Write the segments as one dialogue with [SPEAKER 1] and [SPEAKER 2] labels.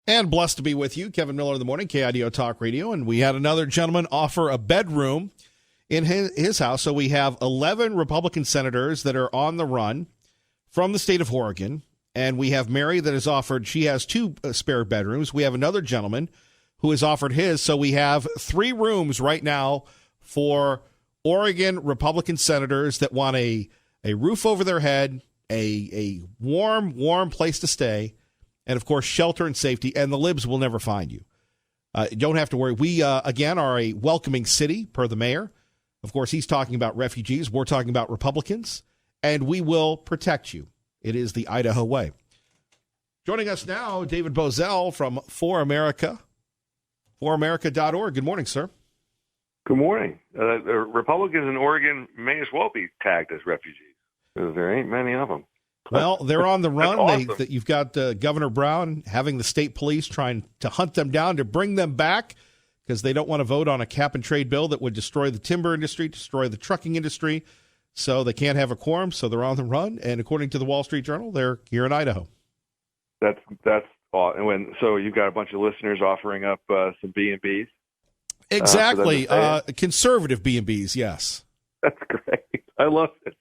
[SPEAKER 1] And blessed to be with you, Kevin Miller in the morning, KIDO Talk Radio. And we had another gentleman offer a bedroom in his house. So we have 11 Republican senators that are on the run from the state of Oregon. And we have Mary that has offered, she has 2 spare bedrooms. We have another gentleman who has offered his. So we have 3 rooms right now for Oregon Republican senators that want a roof over their head, a warm place to stay, and, of course, shelter and safety, and the libs will never find you. You don't have to worry. We, again, are a welcoming city, per the mayor. Of course, he's talking about refugees. We're talking about Republicans, and we will protect you. It is the Idaho way. Joining us now, David Bozell from For America, foramerica.org. Good morning, sir.
[SPEAKER 2] Good morning. The Republicans in Oregon may as well be tagged as refugees, because there ain't many of them.
[SPEAKER 1] Well, they're on the run.
[SPEAKER 2] Awesome.
[SPEAKER 1] You've got Governor Brown having the state police trying to hunt them down to bring them back because they don't want to vote on a cap-and-trade bill that would destroy the timber industry, destroy the trucking industry. So they can't have a quorum, so they're on the run. And according to the Wall Street Journal, they're here in Idaho.
[SPEAKER 2] That's awesome. So you've got a bunch of listeners offering up some B&Bs?
[SPEAKER 1] Exactly. Conservative B&Bs, yes.
[SPEAKER 2] That's great. I love it.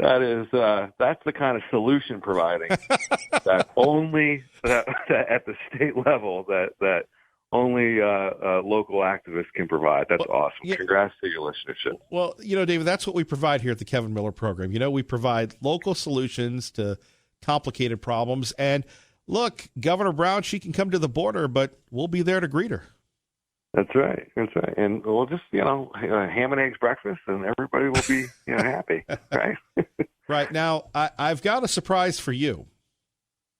[SPEAKER 2] That's the kind of solution providing that only that at the state level that only local activists can provide. That's awesome. Yeah. Congrats to your listenership.
[SPEAKER 1] Well, David, that's what we provide here at the Kevin Miller program. We provide local solutions to complicated problems. And look, Governor Brown, she can come to the border, but we'll be there to greet her.
[SPEAKER 2] That's right. And we'll just, ham and eggs breakfast, and everybody will be, happy, right?
[SPEAKER 1] Right. Now, I've got a surprise for you.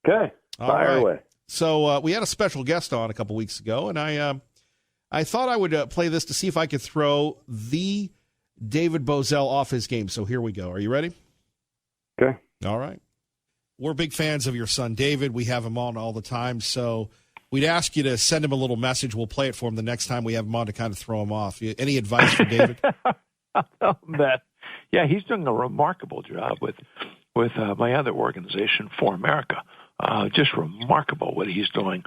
[SPEAKER 2] Okay. Fire away.
[SPEAKER 1] So we had a special guest on a couple weeks ago, and I thought I would play this to see if I could throw the David Bozell off his game. So here we go. Are you ready?
[SPEAKER 2] Okay.
[SPEAKER 1] All right. We're big fans of your son, David. We have him on all the time, so we'd ask you to send him a little message. We'll play it for him the next time we have him on to kind of throw him off. Any advice for David?
[SPEAKER 3] Yeah, he's doing a remarkable job with my other organization, For America. Just remarkable what he's doing,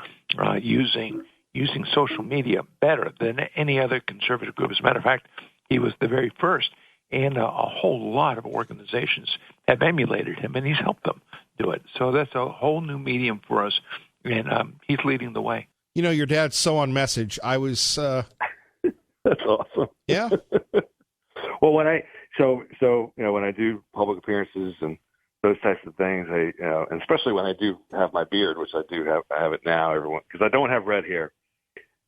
[SPEAKER 3] using social media better than any other conservative group. As a matter of fact, he was the very first, and a whole lot of organizations have emulated him, and he's helped them do it. So that's a whole new medium for us. And he's leading the way.
[SPEAKER 1] Your dad's so on message. I was.
[SPEAKER 2] That's awesome.
[SPEAKER 1] Yeah.
[SPEAKER 2] Well, when I do public appearances and those types of things, and especially when I do have my beard, which I do have, I have it now, because I don't have red hair.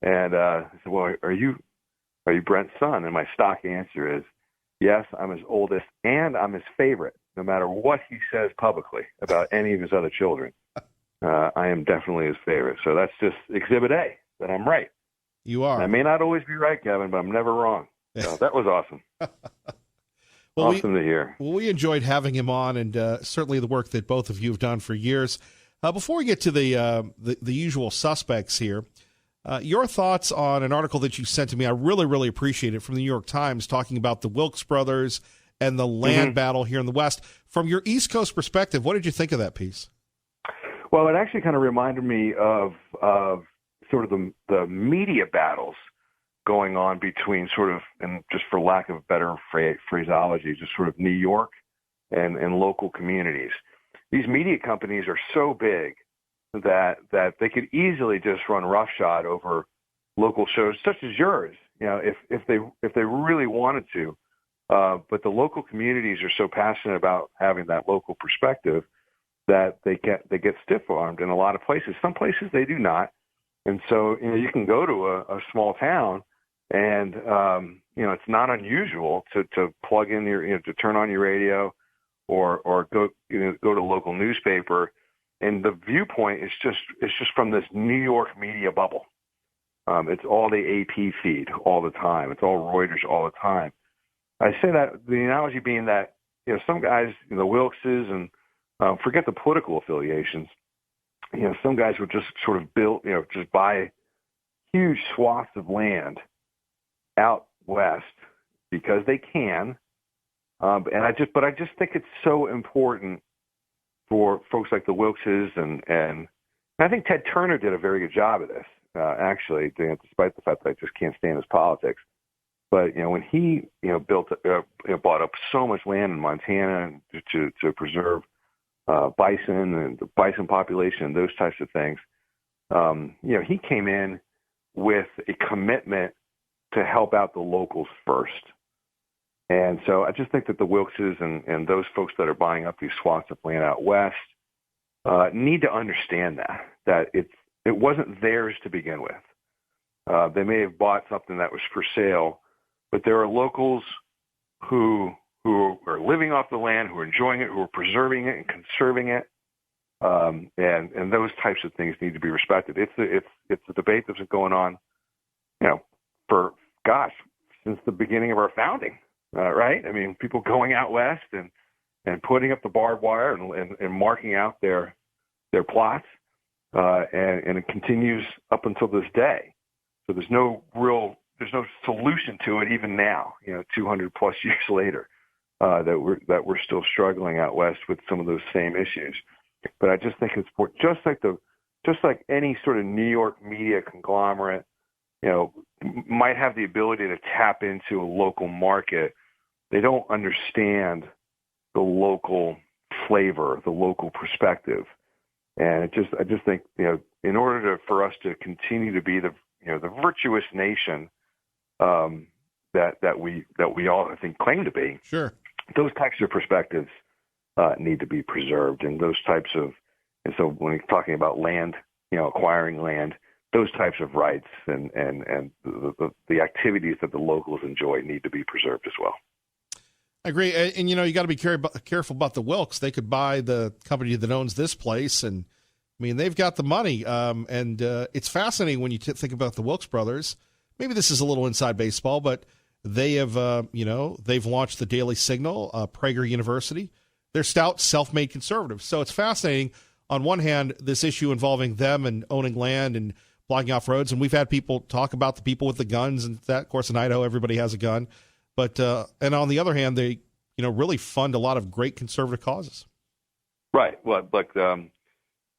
[SPEAKER 2] And I said, "Well, are you Brent's son?" And my stock answer is, "Yes, I'm his oldest, and I'm his favorite. No matter what he says publicly about any of his other children." I am definitely his favorite. So that's just exhibit A, that I'm right.
[SPEAKER 1] You are.
[SPEAKER 2] And I may not always be right, Kevin, but I'm never wrong. So that was awesome. Awesome to hear.
[SPEAKER 1] Well, we enjoyed having him on, and certainly the work that both of you have done for years. Before we get to the usual suspects here, your thoughts on an article that you sent to me, I really, really appreciate it, from the New York Times, talking about the Wilkes brothers and the land battle here in the West. From your East Coast perspective, what did you think of that piece?
[SPEAKER 2] Well, it actually kind of reminded me of sort of the media battles going on between sort of, and just for lack of better phraseology, just sort of New York and local communities. These media companies are so big that they could easily just run roughshod over local shows such as yours, if they really wanted to. But the local communities are so passionate about having that local perspective that they get stiff-armed in a lot of places. Some places they do not. And so, you can go to a small town and, it's not unusual to plug in to turn on your radio or go to the local newspaper. And the viewpoint is just from this New York media bubble. It's all the AP feed all the time. It's all Reuters all the time. I say that, the analogy being that, some guys, the Wilkses and, forget the political affiliations. Some guys would just sort of just buy huge swaths of land out west because they can. But I just think it's so important for folks like the Wilkses and I think Ted Turner did a very good job of this, actually, despite the fact that I just can't stand his politics. But when he bought up so much land in Montana to preserve bison and the bison population and those types of things, he came in with a commitment to help out the locals first. And so I just think that the Wilkses and those folks that are buying up these swaths of land out west need to understand that it wasn't theirs to begin with. They may have bought something that was for sale, but there are locals who are living off the land, who are enjoying it, who are preserving it and conserving it, and those types of things need to be respected. It's a debate that's been going on, since the beginning of our founding, right? I mean, people going out west and putting up the barbed wire and marking out their plots, and it continues up until this day. So there's no solution to it even now, 200 plus years later, that we're still struggling out west with some of those same issues. But I just think it's just like any sort of New York media conglomerate, might have the ability to tap into a local market. They don't understand the local flavor, the local perspective. And I just think, in order for us to continue to be the virtuous nation that we all, I think, claim to be,
[SPEAKER 1] sure, those
[SPEAKER 2] types of perspectives need to be preserved, and so when we're talking about land, acquiring land, those types of rights and the activities that the locals enjoy need to be preserved as well.
[SPEAKER 1] I agree. And, you got to be careful about the Wilks. They could buy the company that owns this place. And, I mean, they've got the money. And it's fascinating when you think about the Wilks brothers. Maybe this is a little inside baseball, but they have, they've launched the Daily Signal, Prager University. They're stout, self-made conservatives. So it's fascinating. On one hand, this issue involving them and owning land and blocking off roads. And we've had people talk about the people with the guns. And that, of course, in Idaho, everybody has a gun. But and on the other hand, they really fund a lot of great conservative causes.
[SPEAKER 2] Right. Well,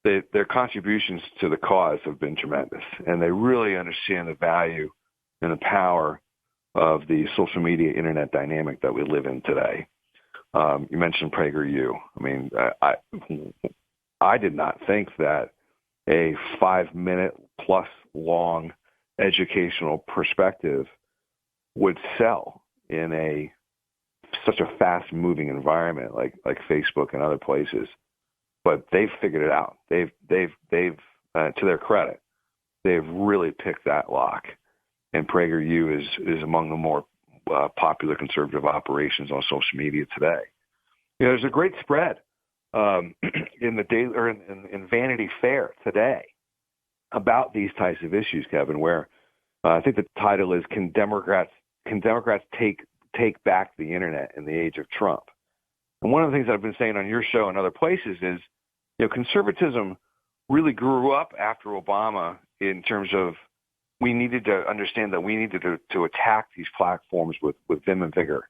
[SPEAKER 2] their contributions to the cause have been tremendous, and they really understand the value and the power of the social media internet dynamic that we live in today. You mentioned PragerU. I mean, I did not think that a 5-minute plus long educational perspective would sell in such a fast-moving environment like Facebook and other places, but they've figured it out. They've to their credit, they've really picked that lock. And PragerU is among the more popular conservative operations on social media today. There's a great spread in the daily or in Vanity Fair today about these types of issues, Kevin. Where I think the title is "Can Democrats take back the internet in the age of Trump?" And one of the things that I've been saying on your show and other places is, conservatism really grew up after Obama in terms of we needed to understand that we needed to attack these platforms with vim and vigor.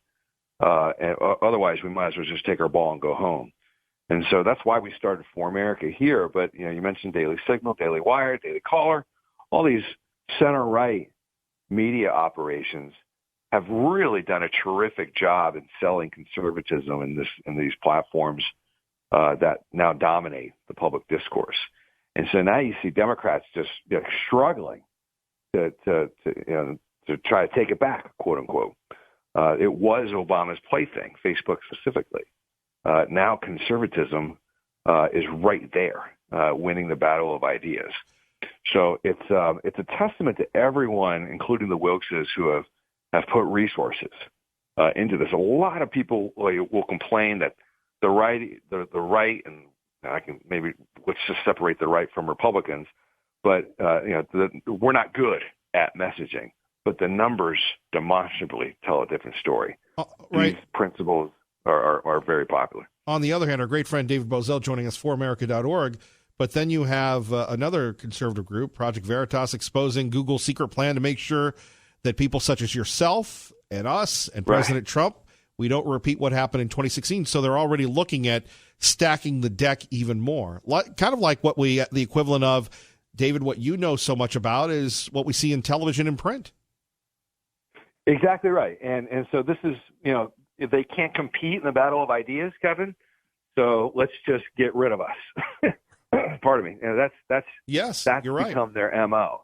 [SPEAKER 2] And otherwise, we might as well just take our ball and go home. And so that's why we started For America here. But, you mentioned Daily Signal, Daily Wire, Daily Caller, all these center-right media operations have really done a terrific job in selling conservatism in these platforms that now dominate the public discourse. And so now you see Democrats just struggling to try to take it back, quote unquote. It was Obama's plaything, Facebook specifically. Now conservatism is right there, winning the battle of ideas. So it's a testament to everyone, including the Wilkses, who have put resources into this. A lot of people will complain that the right, and I can maybe let's just separate the right from Republicans, but we're not good at messaging. But the numbers demonstrably tell a different story.
[SPEAKER 1] Right.
[SPEAKER 2] These principles are very popular.
[SPEAKER 1] On the other hand, our great friend David Bozell joining us, ForAmerica.org. But then you have another conservative group, Project Veritas, exposing Google's secret plan to make sure that people such as yourself and us and President Trump we don't repeat what happened in 2016. So they're already looking at stacking the deck even more. Kind of like what the equivalent of, David, what you know so much about is what we see in television and print.
[SPEAKER 2] Exactly right. And so this is, if they can't compete in the battle of ideas, Kevin, so let's just get rid of us. Pardon me. That's
[SPEAKER 1] you're right.
[SPEAKER 2] Become their MO.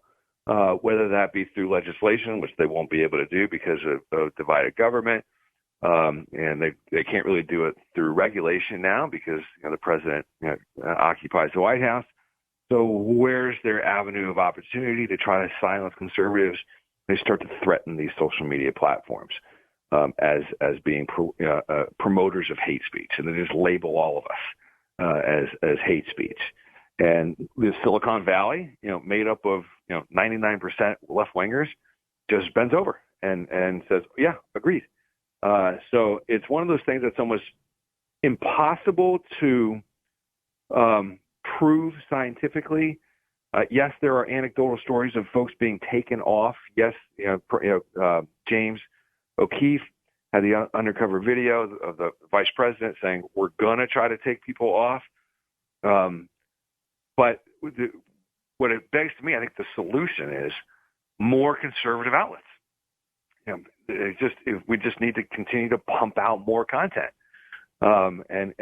[SPEAKER 2] Whether that be through legislation, which they won't be able to do because of divided government, and they can't really do it through regulation now because the president occupies the White House. So where's their avenue of opportunity to try to silence conservatives? They start to threaten these social media platforms as being promoters of hate speech, and they just label all of us as hate speech. And the Silicon Valley, made up of 99% left wingers, just bends over and says, "Yeah, agreed." So it's one of those things that's almost impossible to prove scientifically. Yes, there are anecdotal stories of folks being taken off. Yes, James O'Keefe had the undercover video of the vice president saying, "We're going to try to take people off." But what it begs to me, I think the solution is more conservative outlets. We just need to continue to pump out more content. And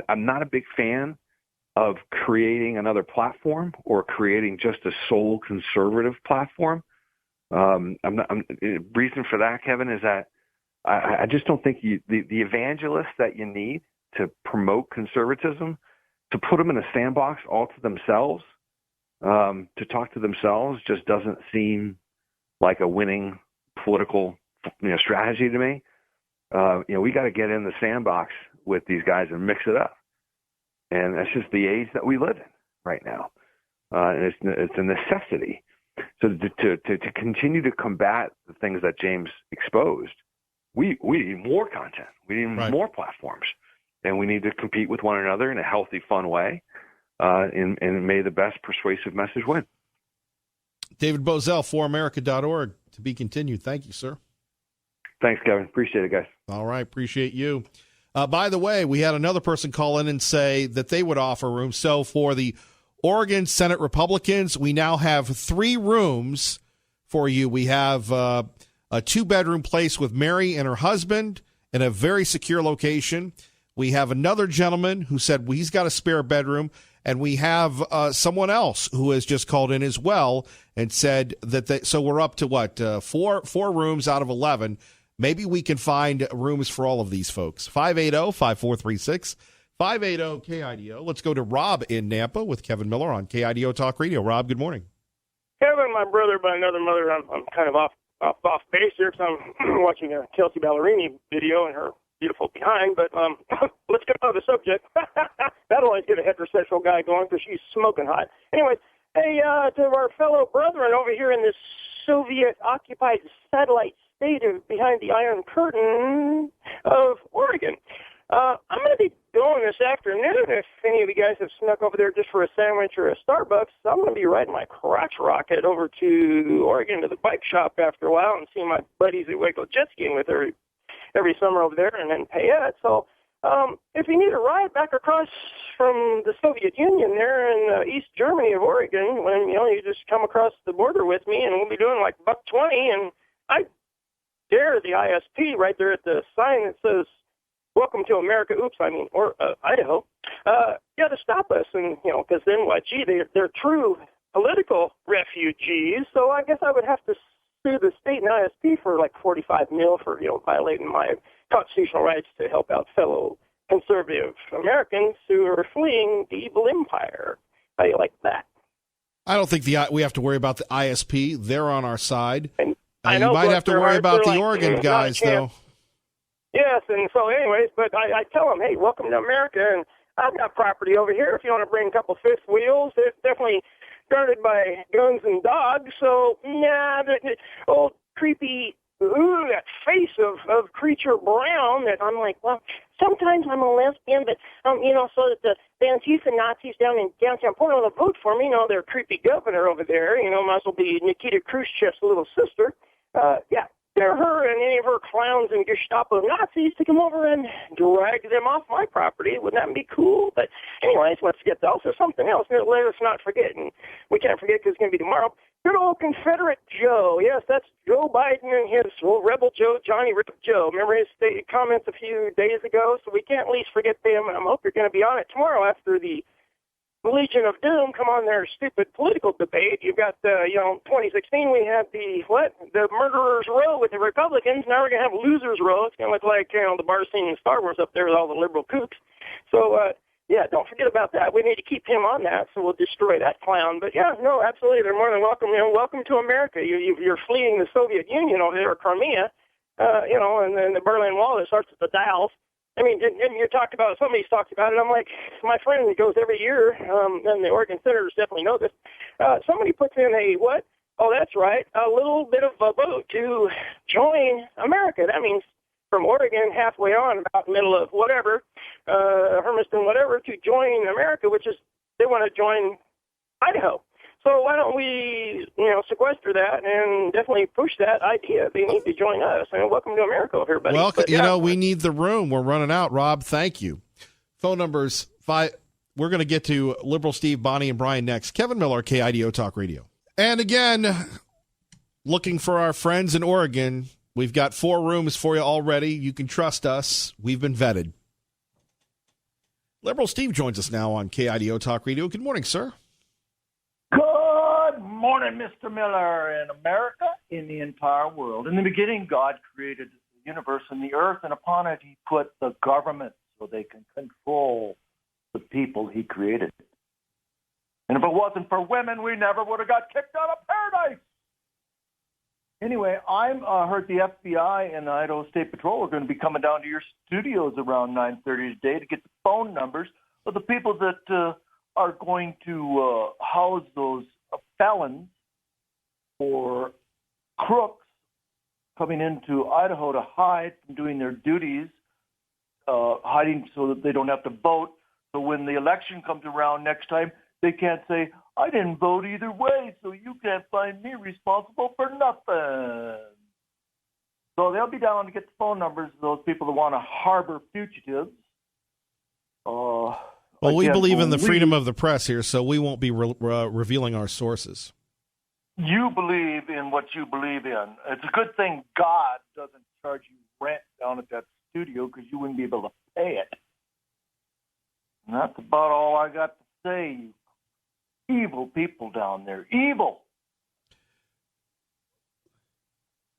[SPEAKER 2] I'm not a big fan of creating another platform or creating just a sole conservative platform. Reason for that, Kevin, is that I just don't think the evangelists that you need to promote conservatism, to put them in a sandbox all to themselves, to talk to themselves, just doesn't seem like a winning political strategy to me. We got to get in the sandbox with these guys and mix it up. And that's just the age that we live in right now. And it's a necessity. So to continue to combat the things that James exposed, we need more content. We need more platforms. And we need to compete with one another in a healthy, fun way. And may the best persuasive message win.
[SPEAKER 1] David Bozell, foramerica.org. To be continued. Thank you, sir.
[SPEAKER 2] Thanks, Kevin. Appreciate it, guys.
[SPEAKER 1] All right. Appreciate you. By the way, we had another person call in and say that they would offer rooms. So for the Oregon Senate Republicans, we now have 3 rooms for you. We have a 2-bedroom place with Mary and her husband in a very secure location. We have another gentleman who said he's got a spare bedroom, and we have someone else who has just called in as well and said that so we're up to what, 4 rooms out of 11. Maybe we can find rooms for all of these folks. 580-5436, 580-KIDO. Let's go to Rob in Nampa with Kevin Miller on KIDO Talk Radio. Rob, good morning.
[SPEAKER 4] Kevin, my brother by another mother, I'm kind of off base here because I'm watching a Kelsey Ballerini video and her beautiful behind, but let's get on the subject. That'll always get a heterosexual guy going because she's smoking hot. Anyways, hey, to our fellow brethren over here in this Soviet-occupied satellite state of behind the Iron Curtain of Oregon, I'm going to be going this afternoon. If any of you guys have snuck over there just for a sandwich or a Starbucks, I'm going to be riding my crotch rocket over to Oregon to the bike shop after a while and see my buddies that go jet skiing with every summer over there and then Payette. So if you need a ride back across from the Soviet Union there in East Germany of Oregon, when you just come across the border with me, and we'll be doing like $1.20, and I dare the ISP right there at the sign that says "Welcome to America." Or Idaho. You got to stop us, and because then what? Gee, they're true political refugees. So I guess I would have to sue the state and ISP for like $45 million for violating my constitutional rights to help out fellow conservative Americans who are fleeing the evil empire. How do you like that?
[SPEAKER 1] I don't think we have to worry about the ISP. They're on our side.
[SPEAKER 4] And I know,
[SPEAKER 1] you might have to worry about the Oregon guys, though.
[SPEAKER 4] Yes, and so anyways, but I tell them, hey, welcome to America, and I've got property over here. If you want to bring a couple fifth wheels, it's definitely guarded by guns and dogs. So, the old creepy, that face of Creature Brown that I'm like, well, sometimes I'm a lesbian, but, so that the Antifa Nazis down in downtown Portland will vote for me. Their creepy governor over there, might as well be Nikita Khrushchev's little sister. her and any of her clowns and Gestapo Nazis to come over and drag them off my property. Wouldn't that be cool? But anyways, let's get also something else. Let us not forget, and we can't forget because it's going to be tomorrow. Good old Confederate Joe. Yes, that's Joe Biden and his Rebel Joe, Johnny Rip Joe. Remember his comments a few days ago? So we can't at least forget them, and I hope you're going to be on it tomorrow after the Legion of Doom come on their stupid political debate. You've got, 2016 we had the murderers row with the Republicans. Now we're going to have losers row. It's going to look like, the bar scene in Star Wars up there with all the liberal kooks. So, don't forget about that. We need to keep him on that, so we'll destroy that clown. But, no, absolutely, they're more than welcome. Welcome to America. You're fleeing the Soviet Union over there, or Crimea, and then the Berlin Wall that starts at the Dalles. I mean, and you talked about, somebody's talked about it. I'm like, my friend who goes every year, and the Oregon senators definitely know this. Somebody puts in a what? Oh, that's right, a little bit of a vote to join America. That means from Oregon halfway on, about the middle of whatever, Hermiston, whatever, to join America, which is they want to join Idaho. So why don't we, sequester that and definitely push that idea? They need to join us. And welcome to America, everybody.
[SPEAKER 1] Well, we need the room. We're running out. Rob, thank you. Phone numbers 5. We're going to get to Liberal Steve, Bonnie, and Brian next. Kevin Miller, KIDO Talk Radio. And again, looking for our friends in Oregon. We've got 4 rooms for you already. You can trust us. We've been vetted. Liberal Steve joins us now on KIDO Talk Radio. Good morning, sir.
[SPEAKER 5] Good morning, Mr. Miller. In America, in the entire world. In the beginning, God created the universe and the earth, and upon it he put the government so they can control the people he created. And if it wasn't for women, we never would have got kicked out of paradise. Anyway, I heard the FBI and the Idaho State Patrol are going to be coming down to your studios around 9:30 today to get the phone numbers of the people that are going to house those felons or crooks coming into Idaho to hide from doing their duties, hiding so that they don't have to vote. So when the election comes around next time, they can't say, I didn't vote either way, so you can't find me responsible for nothing. So they'll be down to get the phone numbers of those people that want to harbor fugitives.
[SPEAKER 1] Well, we believe in the freedom of the press here, so we won't be revealing our sources.
[SPEAKER 5] You believe in what you believe in. It's a good thing God doesn't charge you rent down at that studio because you wouldn't be able to pay it. And that's about all I got to say, you evil people down there. Evil.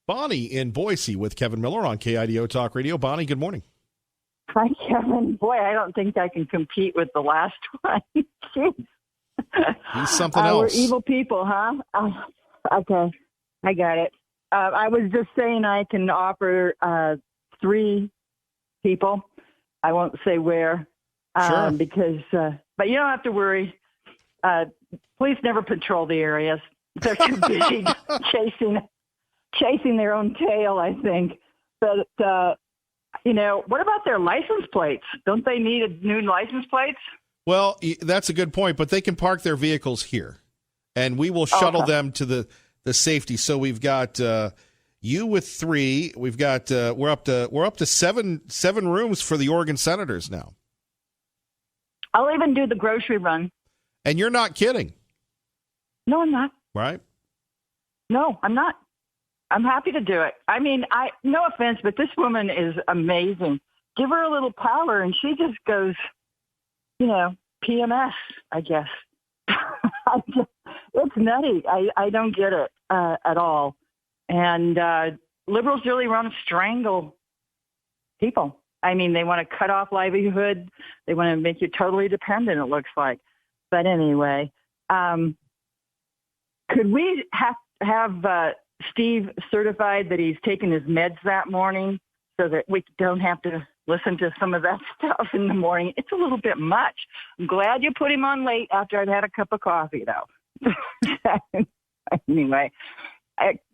[SPEAKER 1] Bonnie in Boise with Kevin Miller on KIDO Talk Radio. Bonnie, good morning.
[SPEAKER 6] Hi, Kevin. Boy, I don't think I can compete with the last one. Jeez.
[SPEAKER 1] He's something else.
[SPEAKER 6] We're evil people, huh? Okay, I got it. I was just saying I can offer 3 people. I won't say where,
[SPEAKER 1] sure.
[SPEAKER 6] because. But you don't have to worry. Police never patrol the areas. They're too busy chasing their own tail, I think. But what about their license plates? Don't they need new license plates?
[SPEAKER 1] Well, that's a good point, but they can park their vehicles here, and we will shuttle them to the safety. So we've got you with 3. We've got we're up to 7 rooms for the Oregon senators now.
[SPEAKER 6] I'll even do the grocery run.
[SPEAKER 1] And you're not kidding.
[SPEAKER 6] No, I'm not.
[SPEAKER 1] Right?
[SPEAKER 6] No, I'm not. I'm happy to do it. I mean, no offense, but this woman is amazing. Give her a little power, and she just goes, PMS, I guess. It's nutty. I don't get it at all. And liberals really want to strangle people. I mean, they want to cut off livelihood. They want to make you totally dependent, it looks like. But anyway, could we have Steve certified that he's taken his meds that morning so that we don't have to listen to some of that stuff in the morning? It's a little bit much. I'm glad you put him on late after I'd had a cup of coffee, though. Anyway,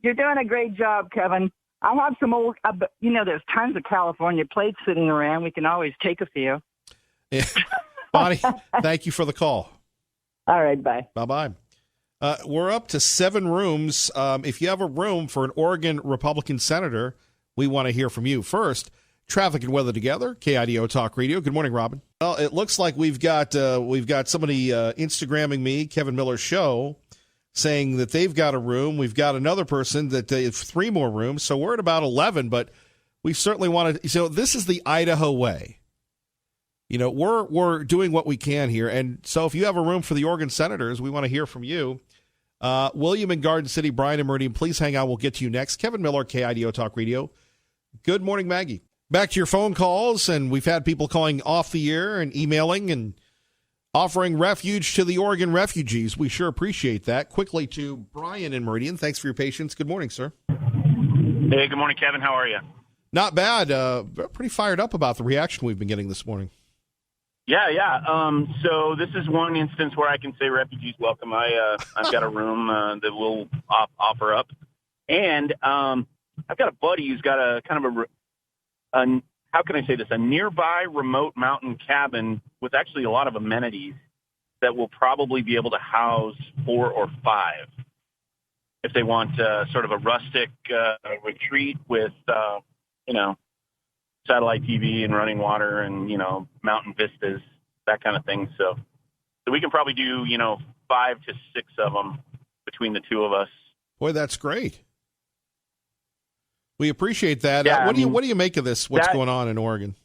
[SPEAKER 6] you're doing a great job, Kevin. I have some old, there's tons of California plates sitting around. We can always take a few.
[SPEAKER 1] Yeah. Bonnie, thank you for the call.
[SPEAKER 6] All right, bye.
[SPEAKER 1] Bye-bye. We're up to 7 rooms. If you have a room for an Oregon Republican senator, we want to hear from you. First, traffic and weather together, KIDO Talk Radio. Good morning, Robin. Well, it looks like we've got somebody Instagramming me, Kevin Miller's show, saying that they've got a room. We've got another person that they have 3 more rooms, so we're at about 11. But we certainly want to. So this is the Idaho way. We're doing what we can here, and so if you have a room for the Oregon senators, we want to hear from you. William in Garden City, Brian and Meridian, please hang on. We'll get to you next. Kevin Miller, KIDO Talk Radio. Good morning, Maggie. Back to your phone calls, and we've had people calling off the air and emailing and offering refuge to the Oregon refugees. We sure appreciate that. Quickly to Brian in Meridian. Thanks for your patience. Good morning, sir.
[SPEAKER 7] Hey, good morning, Kevin. How are you?
[SPEAKER 1] Not bad. Pretty fired up about the reaction we've been getting this morning.
[SPEAKER 7] Yeah. So this is one instance where I can say refugees welcome. I've got a room that we'll offer up, and I've got a buddy who's got a kind of how can I say this? A nearby remote mountain cabin with actually a lot of amenities that will probably be able to house 4 or 5 if they want sort of a rustic retreat with satellite TV and running water and, mountain vistas, that kind of thing. So we can probably do, 5 to 6 of them between the two of us.
[SPEAKER 1] Boy, that's great. We appreciate that.
[SPEAKER 7] Yeah,
[SPEAKER 1] what do you make of this? What's going on in Oregon?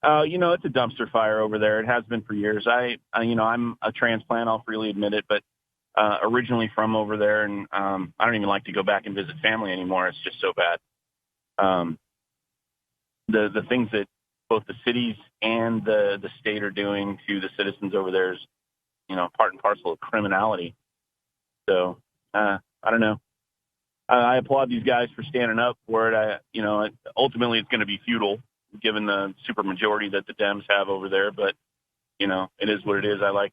[SPEAKER 7] It's a dumpster fire over there. It has been for years. I'm a transplant. I'll freely admit it, but originally from over there, and I don't even like to go back and visit family anymore. It's just so bad. The things that both the cities and the state are doing to the citizens over there is, part and parcel of criminality. So, I don't know. I applaud these guys for standing up for it. Ultimately it's going to be futile given the super majority that the Dems have over there, but it is what it is. I like,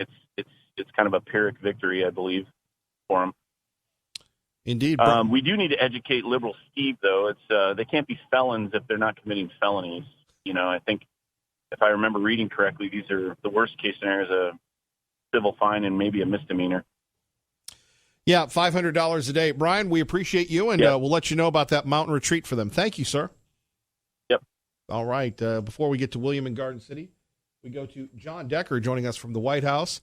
[SPEAKER 7] it's kind of a Pyrrhic victory, I believe, for them.
[SPEAKER 1] Indeed.
[SPEAKER 7] We do need to educate liberal Steve, though. It's they can't be felons if they're not committing felonies. I think if I remember reading correctly, these are the worst case scenarios, a civil fine and maybe a misdemeanor.
[SPEAKER 1] Yeah, $500 a day. Brian, we appreciate you, and we'll let you know about that mountain retreat for them. Thank you, sir.
[SPEAKER 7] Yep.
[SPEAKER 1] All right. Before we get to William in Garden City, we go to John Decker joining us from the White House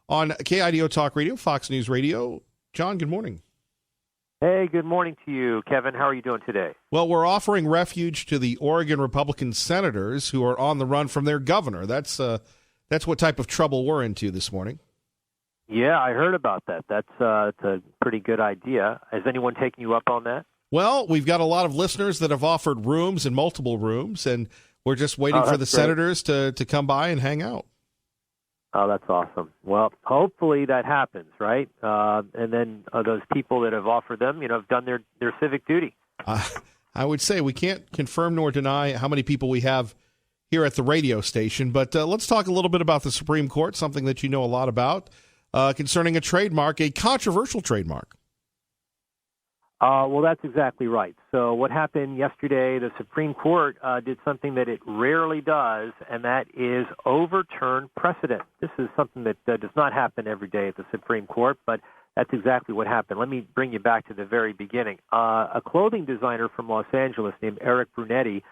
[SPEAKER 1] on KIDO Talk Radio, Fox News Radio. John, good morning.
[SPEAKER 8] Hey, good morning to you, Kevin. How are you doing today?
[SPEAKER 1] Well, we're offering refuge to the Oregon Republican senators who are on the run from their governor. That's what type of trouble we're into this morning.
[SPEAKER 8] Yeah, I heard about that. That's a pretty good idea. Has anyone taken you up on that?
[SPEAKER 1] Well, we've got a lot of listeners that have offered rooms and multiple rooms, and we're just waiting for the
[SPEAKER 8] great.
[SPEAKER 1] senators to come by and hang out.
[SPEAKER 8] Oh, that's awesome. Well, hopefully that happens, right? And then those people that have offered them, have done their civic duty.
[SPEAKER 1] I would say we can't confirm nor deny how many people we have here at the radio station, but let's talk a little bit about the Supreme Court, something that you know a lot about, concerning a trademark, a controversial trademark.
[SPEAKER 8] Well, that's exactly right. So what happened yesterday, the Supreme Court did something that it rarely does, and that is overturn precedent. This is something that does not happen every day at the Supreme Court, but that's exactly what happened. Let me bring you back to the very beginning. A clothing designer from Los Angeles named Eric Brunetti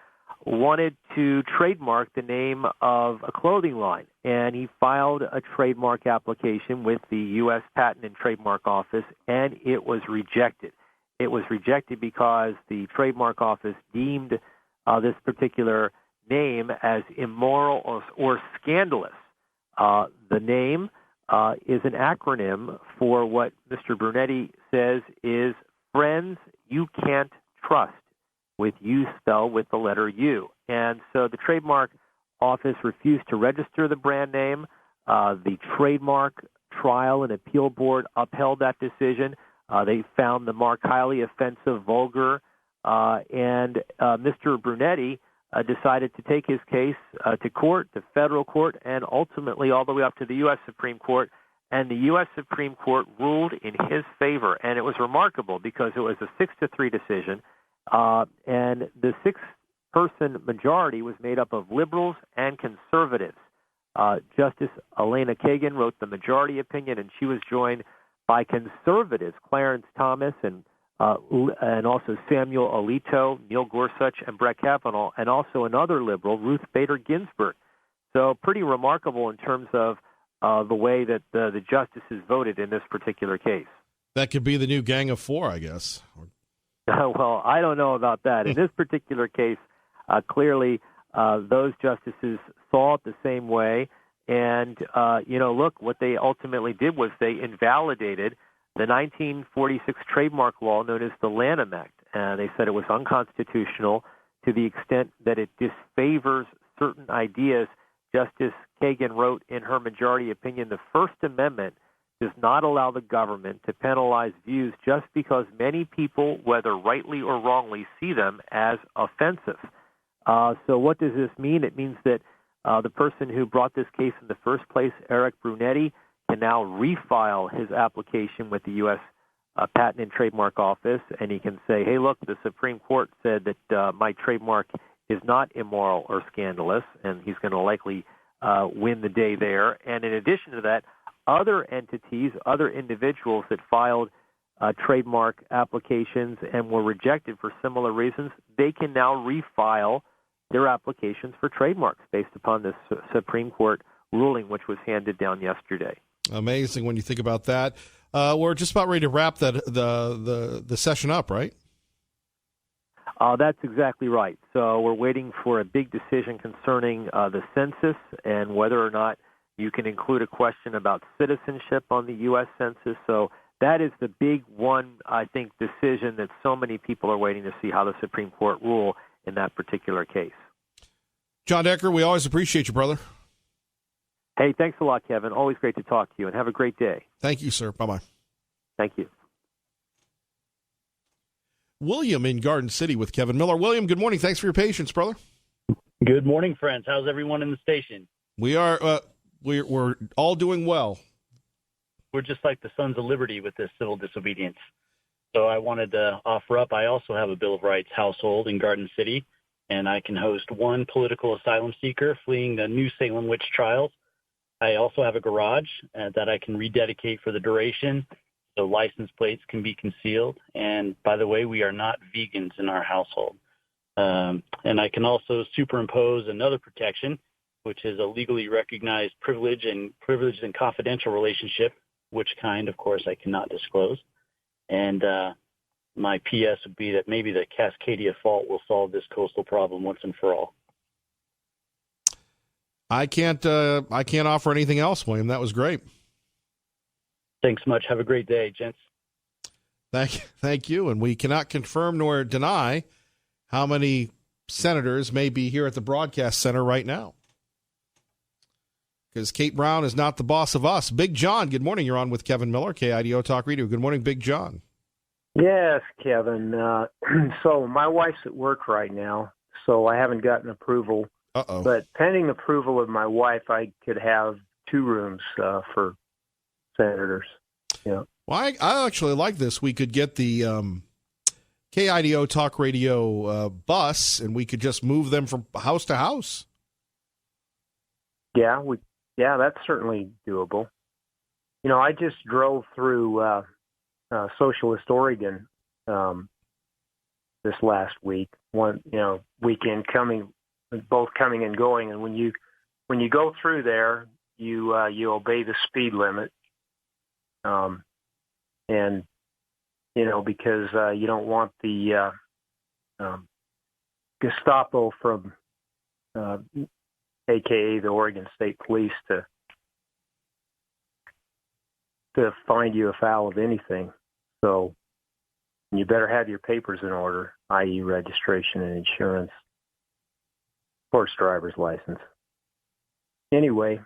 [SPEAKER 8] wanted to trademark the name of a clothing line, and he filed a trademark application with the U.S. Patent and Trademark Office, and it was rejected. It was rejected because the trademark office deemed this particular name as immoral or scandalous. The name is an acronym for what Mr. Brunetti says is Friends You Can't Trust, with U spelled with the letter U. And so the trademark office refused to register the brand name. The Trademark Trial and Appeal Board upheld that decision. They found the mark highly offensive, vulgar, and Mr. Brunetti decided to take his case to court, the federal court, and ultimately all the way up to the U.S. Supreme Court. And the U.S. Supreme Court ruled in his favor. And it was remarkable because it was a 6-3 decision, and the 6-person majority was made up of liberals and conservatives. Justice Elena Kagan wrote the majority opinion, and she was joined by conservatives Clarence Thomas and also Samuel Alito, Neil Gorsuch, and Brett Kavanaugh, and also another liberal, Ruth Bader Ginsburg. So pretty remarkable in terms of the way that the justices voted in this particular case.
[SPEAKER 1] That could be the new Gang of Four, I guess.
[SPEAKER 8] Well, I don't know about that. In this particular case, clearly those justices saw it the same way. And, look, what they ultimately did was they invalidated the 1946 trademark law known as the Lanham Act. And they said it was unconstitutional to the extent that it disfavors certain ideas. Justice Kagan wrote in her majority opinion, the First Amendment does not allow the government to penalize views just because many people, whether rightly or wrongly, see them as offensive. So what does this mean? It means that the person who brought this case in the first place, Eric Brunetti, can now refile his application with the U.S. Patent and Trademark Office, and he can say, hey, look, the Supreme Court said that my trademark is not immoral or scandalous, and he's going to likely win the day there. And in addition to that, other entities, other individuals that filed trademark applications and were rejected for similar reasons, they can now refile their applications for trademarks based upon this Supreme Court ruling, which was handed down yesterday.
[SPEAKER 1] Amazing when you think about that. We're just about ready to wrap the session up, right?
[SPEAKER 8] That's exactly right. So we're waiting for a big decision concerning the census and whether or not you can include a question about citizenship on the U.S. Census. So that is the big one, I think, decision that so many people are waiting to see how the Supreme Court rule in that particular case.
[SPEAKER 1] John Decker, we always appreciate you, brother.
[SPEAKER 8] Hey, thanks a lot, Kevin. Always great to talk to you, and have a great day.
[SPEAKER 1] Thank you, sir. Bye-bye.
[SPEAKER 8] Thank you.
[SPEAKER 1] William in Garden City with Kevin Miller. William, good morning. Thanks for your patience, brother.
[SPEAKER 9] Good morning, friends. How's everyone in the station?
[SPEAKER 1] We are we're all doing well.
[SPEAKER 9] We're just like the Sons of Liberty with this civil disobedience. So I wanted to offer up, I also have a Bill of Rights household in Garden City, and I can host one political asylum seeker fleeing the New Salem witch trials. I also have a garage that I can rededicate for the duration, so license plates can be concealed. And by the way, we are not vegans in our household. And I can also superimpose another protection, which is a legally recognized privileged and confidential relationship, which kind, of course, I cannot disclose. And my PS would be that maybe the Cascadia Fault will solve this coastal problem once and for all.
[SPEAKER 1] I can't offer anything else, William. That was great.
[SPEAKER 9] Thanks much. Have a great day, gents.
[SPEAKER 1] Thank you. And we cannot confirm nor deny how many senators may be here at the broadcast center right now, because Kate Brown is not the boss of us. Big John, good morning. You're on with Kevin Miller, KIDO Talk Radio. Good morning, Big John.
[SPEAKER 10] Yes, Kevin. So my wife's at work right now, so I haven't gotten approval.
[SPEAKER 1] Uh-oh.
[SPEAKER 10] But pending approval of my wife, I could have 2 rooms for senators. Yeah.
[SPEAKER 1] Well, I actually like this. We could get the KIDO Talk Radio bus, and we could just move them from house to house.
[SPEAKER 10] Yeah, that's certainly doable. You know, I just drove through Socialist Oregon this last week. Weekend both coming and going. And when you go through there, you obey the speed limit, and because you don't want the Gestapo from AKA the Oregon State Police to find you afoul of anything. So you better have your papers in order, i.e. registration and insurance, horse driver's license. Anyway,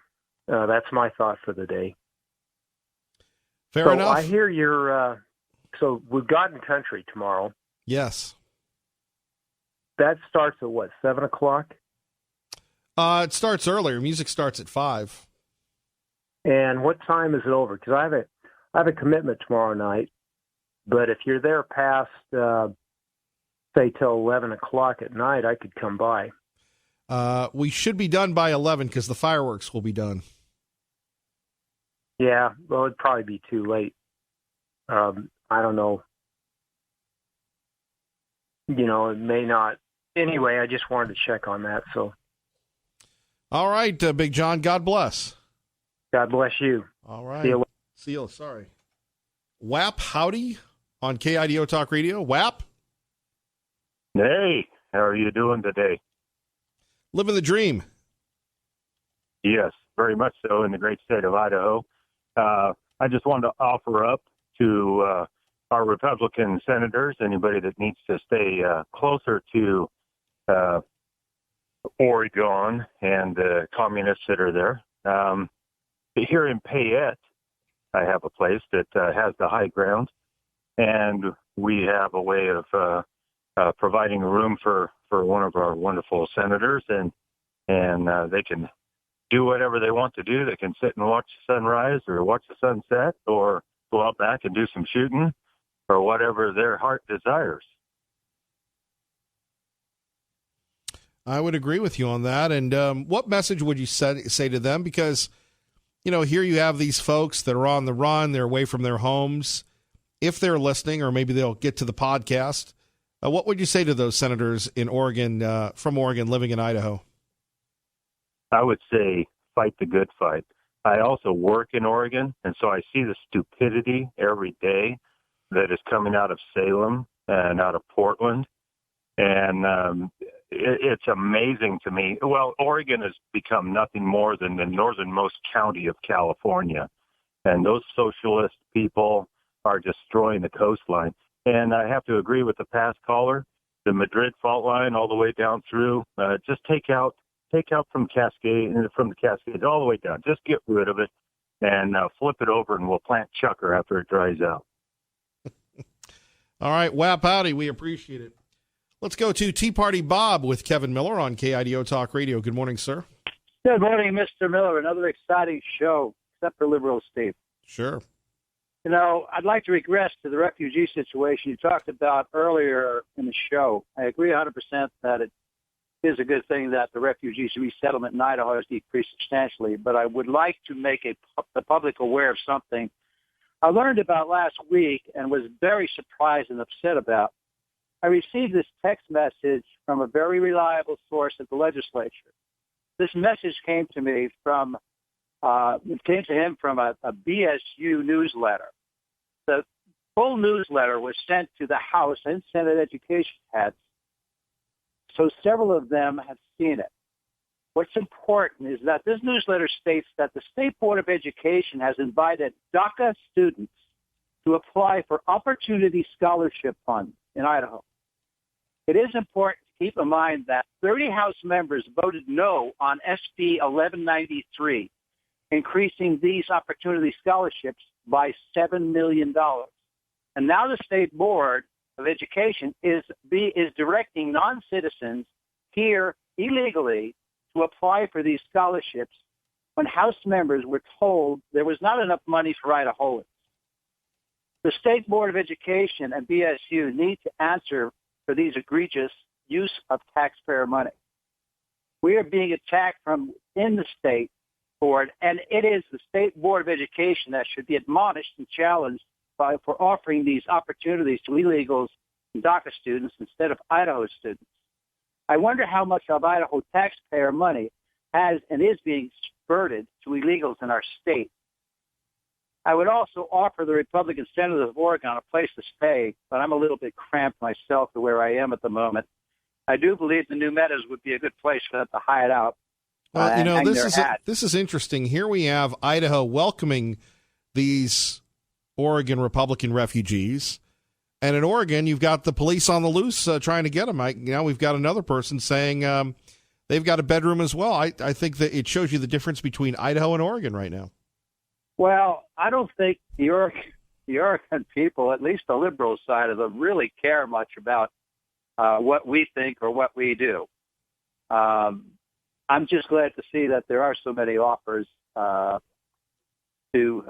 [SPEAKER 10] that's my thought for the day.
[SPEAKER 1] Fair enough.
[SPEAKER 10] I hear your. So we've got in country tomorrow.
[SPEAKER 1] Yes.
[SPEAKER 10] That starts at what, 7:00?
[SPEAKER 1] It starts earlier. Music starts at 5.
[SPEAKER 10] And what time is it over? Because I have a commitment tomorrow night. But if you're there past, say, till 11:00 at night, I could come by.
[SPEAKER 1] We should be done by 11 because the fireworks will be done.
[SPEAKER 10] Yeah, well, it'd probably be too late. I don't know. It may not. Anyway, I just wanted to check on that. So,
[SPEAKER 1] all right, Big John. God bless.
[SPEAKER 10] God bless you.
[SPEAKER 1] All right. See you. Sorry. WAP Howdy on KIDO Talk Radio. WAP.
[SPEAKER 11] Hey, how are you doing today?
[SPEAKER 1] Living the dream.
[SPEAKER 11] Yes, very much so in the great state of Idaho. I just wanted to offer up to our Republican senators, anybody that needs to stay closer to Oregon and the communists that are there. Here in Payette, I have a place that has the high ground, and we have a way of providing a room for one of our wonderful senators, and they can do whatever they want to do. They can sit and watch the sunrise or watch the sunset or go out back and do some shooting or whatever their heart desires.
[SPEAKER 1] I would agree with you on that. And what message would you say to them? Because, here you have these folks that are on the run. They're away from their homes. If they're listening, or maybe they'll get to the podcast, what would you say to those senators in Oregon, from Oregon, living in Idaho?
[SPEAKER 11] I would say fight the good fight. I also work in Oregon, and so I see the stupidity every day that is coming out of Salem and out of Portland. And it's amazing to me. Well, Oregon has become nothing more than the northernmost county of California. And those socialist people are destroying the coastline. And I have to agree with the past caller, the Madrid fault line all the way down through. Just take out from the Cascades all the way down. Just get rid of it and flip it over, and we'll plant chucker after it dries out.
[SPEAKER 1] All right, WAP howdy. We appreciate it. Let's go to Tea Party Bob with Kevin Miller on KIDO Talk Radio. Good morning, sir.
[SPEAKER 12] Good morning, Mr. Miller. Another exciting show, except for liberal Steve.
[SPEAKER 1] Sure.
[SPEAKER 12] I'd like to regress to the refugee situation you talked about earlier in the show. I agree 100% that it is a good thing that the refugee resettlement in Idaho has decreased substantially, but I would like to make the public aware of something I learned about last week and was very surprised and upset about. I received this text message from a very reliable source at the legislature. This message came to me from a BSU newsletter. The full newsletter was sent to the House and Senate education heads, so several of them have seen it. What's important is that this newsletter states that the State Board of Education has invited DACA students to apply for Opportunity Scholarship Funds in Idaho. It is important to keep in mind that 30 House members voted no on SB 1193, increasing these opportunity scholarships by $7 million. And now the State Board of Education is directing non-citizens here illegally to apply for these scholarships when House members were told there was not enough money for Idahoans. The State Board of Education and BSU need to answer for these egregious use of taxpayer money. We are being attacked from in the state board, and it is the State Board of Education that should be admonished and challenged for offering these opportunities to illegals and DACA students instead of Idaho students. I wonder how much of Idaho taxpayer money has and is being diverted to illegals in our state. I would also offer the Republican senators of Oregon a place to stay, but I'm a little bit cramped myself to where I am at the moment. I do believe the New Meadows would be a good place for them to hide out.
[SPEAKER 1] Well, this is interesting. Here we have Idaho welcoming these Oregon Republican refugees, and in Oregon, you've got the police on the loose trying to get them. We've got another person saying they've got a bedroom as well. I think that it shows you the difference between Idaho and Oregon right now.
[SPEAKER 12] Well, I don't think the Oregon people, at least the liberal side of them, really care much about what we think or what we do. I'm just glad to see that there are so many offers to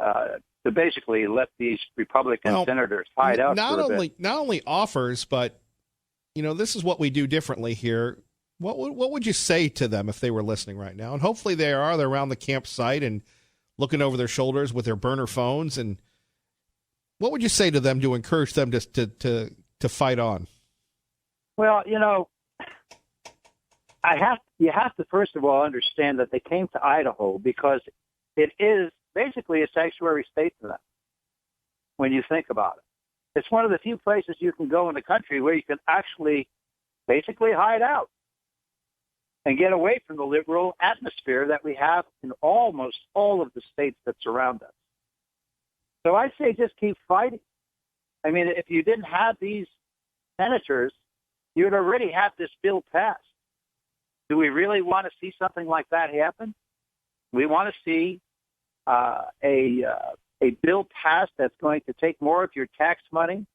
[SPEAKER 12] basically let these Republican senators hide out for a bit.
[SPEAKER 1] Not only offers, but this is what we do differently here. What would you say to them if they were listening right now? And hopefully they are. They're around the campsite and looking over their shoulders with their burner phones. And what would you say to them to encourage them to fight on?
[SPEAKER 12] Well, you know, you have to first of all understand that they came to Idaho because it is basically a sanctuary state to them. When you think about it, it's one of the few places you can go in the country where you can actually basically hide out and get away from the liberal atmosphere that we have in almost all of the states that surround us. So I say just keep fighting. I mean, if you didn't have these senators, you would already have this bill passed. Do we really want to see something like that happen? We want to see a bill passed that's going to take more of your tax money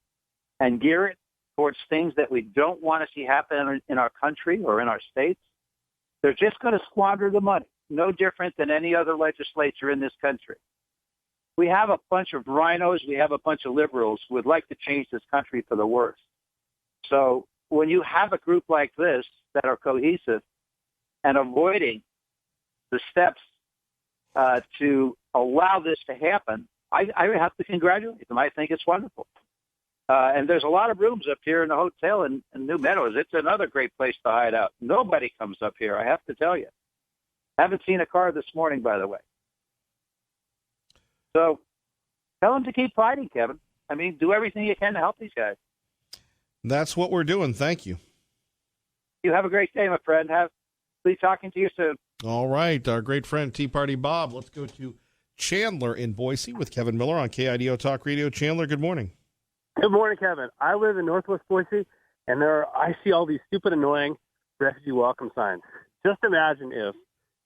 [SPEAKER 12] and gear it towards things that we don't want to see happen in our country or in our states. They're just going to squander the money, no different than any other legislature in this country. We have a bunch of rhinos. We have a bunch of liberals who would like to change this country for the worse. So when you have a group like this that are cohesive and avoiding the steps to allow this to happen, I have to congratulate them. I think it's wonderful. And there's a lot of rooms up here in the hotel in New Meadows. It's another great place to hide out. Nobody comes up here, I have to tell you. Haven't seen a car this morning, by the way. So tell them to keep fighting, Kevin. I mean, do everything you can to help these guys.
[SPEAKER 1] That's what we're doing. Thank you.
[SPEAKER 12] You have a great day, my friend. Be talking to you soon.
[SPEAKER 1] All right. Our great friend, Tea Party Bob. Let's go to Chandler in Boise with Kevin Miller on KIDO Talk Radio. Chandler, good morning.
[SPEAKER 13] Good morning, Kevin. I live in Northwest Boise, and I see all these stupid, annoying refugee welcome signs. Just imagine if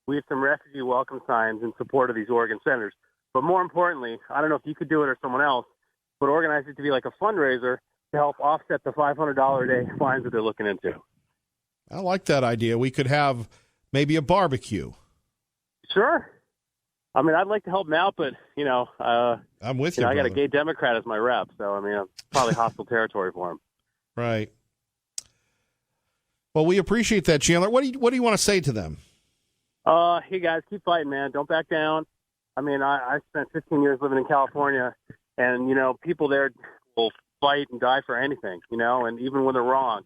[SPEAKER 13] we had some refugee welcome signs in support of these Oregon senators. But more importantly, I don't know if you could do it or someone else, but organize it to be like a fundraiser to help offset the $500 a day fines that they're looking into.
[SPEAKER 1] I like that idea. We could have maybe a barbecue.
[SPEAKER 13] Sure. I mean, I'd like to help them out, but,
[SPEAKER 1] I'm with you,
[SPEAKER 13] I got
[SPEAKER 1] brother.
[SPEAKER 13] a gay Democrat as my rep, so, I mean, I'm probably hostile territory for him.
[SPEAKER 1] Right. Well, we appreciate that, Chandler. What do you want to say to them?
[SPEAKER 13] Hey, guys, keep fighting, man. Don't back down. I mean, I spent 15 years living in California, and, people there will fight and die for anything, and even when they're wrong.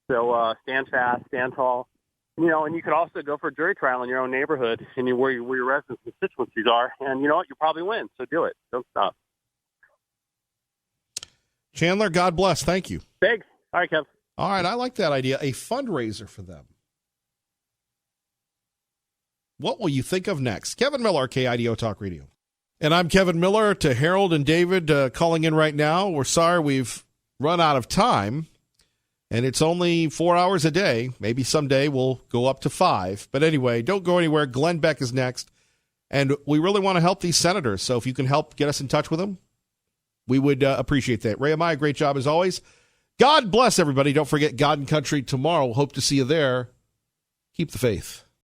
[SPEAKER 13] So stand fast, stand tall. And you could also go for a jury trial in your own neighborhood and where your residents' constituencies are. And you know what? You'll probably win. So do it. Don't stop.
[SPEAKER 1] Chandler, God bless. Thank you.
[SPEAKER 13] Thanks. All right, Kev.
[SPEAKER 1] All right. I like that idea. A fundraiser for them. What will you think of next? Kevin Miller, KIDO Talk Radio. And I'm Kevin Miller. To Harold and David calling in right now. We're sorry we've run out of time. And it's only 4 hours a day. Maybe someday we'll go up to 5. But anyway, don't go anywhere. Glenn Beck is next. And we really want to help these senators. So if you can help get us in touch with them, we would appreciate that. Ray Amaya, great job as always. God bless everybody. Don't forget God and Country tomorrow. We'll hope to see you there. Keep the faith.